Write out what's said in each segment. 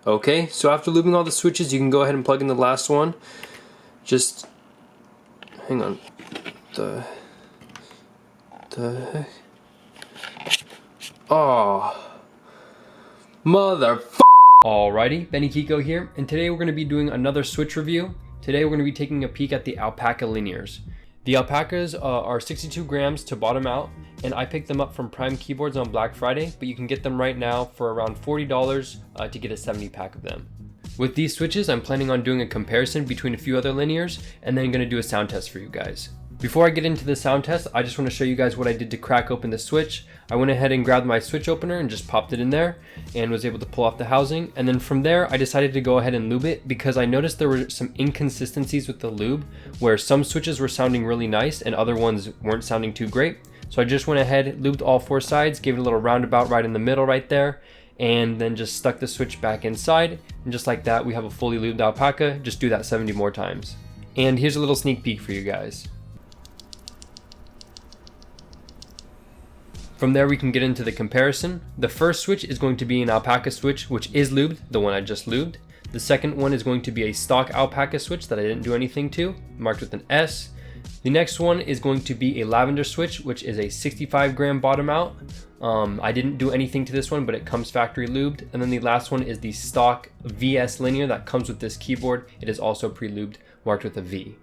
Okay, so after lubing all the switches, you can go ahead and plug in the last one. Just hang on. The heck? Oh, Alrighty, Benny Kiko here, and today we're going to be doing another switch review. Today we're going to be taking a peek at the Alpaca linears. The Alpacas are 62 grams to bottom out, and I picked them up from Prime Keyboards on Black Friday, but you can get them right now for around $40 to get a 70 pack of them. With these switches, I'm planning on doing a comparison between a few other linears, and then going to do a sound test for you guys. Before I get into the sound test, I just want to show you guys what I did to crack open the switch. I went ahead and grabbed my switch opener and just popped it in there and was able to pull off the housing. And then from there, I decided to go ahead and lube it because I noticed there were some inconsistencies with the lube where some switches were sounding really nice and other ones weren't sounding too great. So I just went ahead, lubed all four sides, gave it a little roundabout right in the middle right there, and then just stuck the switch back inside. And just like that, we have a fully lubed Alpaca. Just do that 70 more times. And here's a little sneak peek for you guys. From there we can get into the comparison. The first switch is going to be an Alpaca switch, which is lubed, the one I just lubed. The second one is going to be a stock Alpaca switch that I didn't do anything to, marked with an S. The next one is going to be a lavender switch, which is a 65 gram bottom out. I didn't do anything to this one, but it comes factory lubed. And then the last one is the stock VS linear that comes with this keyboard. It is also pre-lubed, marked with a V.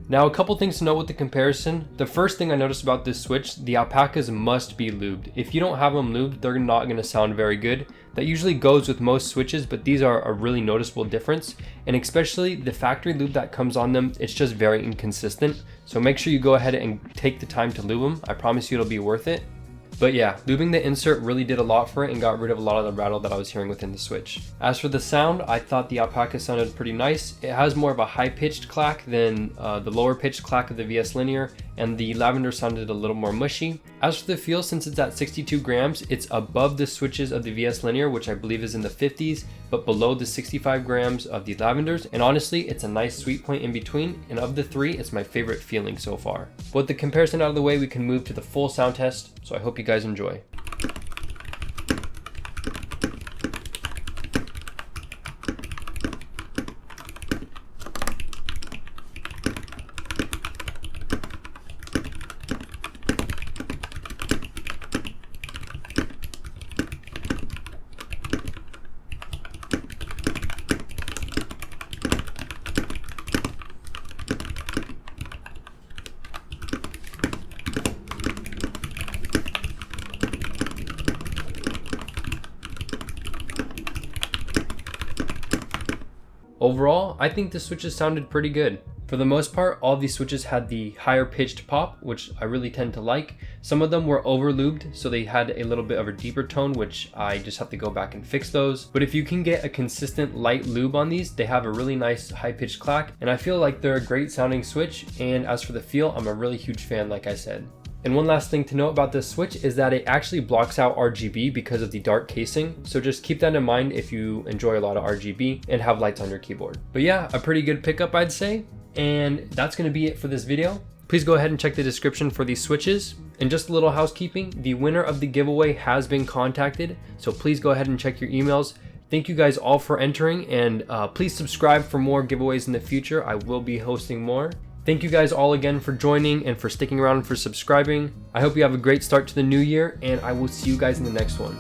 Now a couple things to note with the comparison. The first thing I noticed about this switch, the Alpacas must be lubed. If you don't have them lubed, they're not going to sound very good. That usually goes with most switches, but these are a really noticeable difference. And especially the factory lube that comes on them, it's just very inconsistent. So make sure you go ahead and take the time to lube them. I promise you it'll be worth it. But yeah, lubing the insert really did a lot for it and got rid of a lot of the rattle that I was hearing within the switch. As for the sound, I thought the Alpaca sounded pretty nice. It has more of a high-pitched clack than the lower-pitched clack of the VS Linear, and the lavender sounded a little more mushy. As for the feel, since it's at 62 grams, it's above the switches of the VS Linear, which I believe is in the 50s, but below the 65 grams of the lavenders. And honestly, it's a nice sweet point in between, and of the three, it's my favorite feeling so far. With the comparison out of the way, we can move to the full sound test, so I hope you guys enjoy. Overall, I think the switches sounded pretty good. For the most part, all these switches had the higher pitched pop, which I really tend to like. Some of them were over lubed, so they had a little bit of a deeper tone, which I just have to go back and fix those. But if you can get a consistent light lube on these, they have a really nice high pitched clack, and I feel like they're a great sounding switch. And as for the feel, I'm a really huge fan, like I said. And one last thing to note about this switch is that it actually blocks out RGB because of the dark casing. So just keep that in mind if you enjoy a lot of RGB and have lights on your keyboard. But yeah, a pretty good pickup, I'd say. And that's gonna be it for this video. Please go ahead and check the description for these switches. And just a little housekeeping, the winner of the giveaway has been contacted. So please go ahead and check your emails. Thank you guys all for entering, and please subscribe for more giveaways in the future. I will be hosting more. Thank you guys all again for joining and for sticking around and for subscribing. I hope you have a great start to the new year, and I will see you guys in the next one.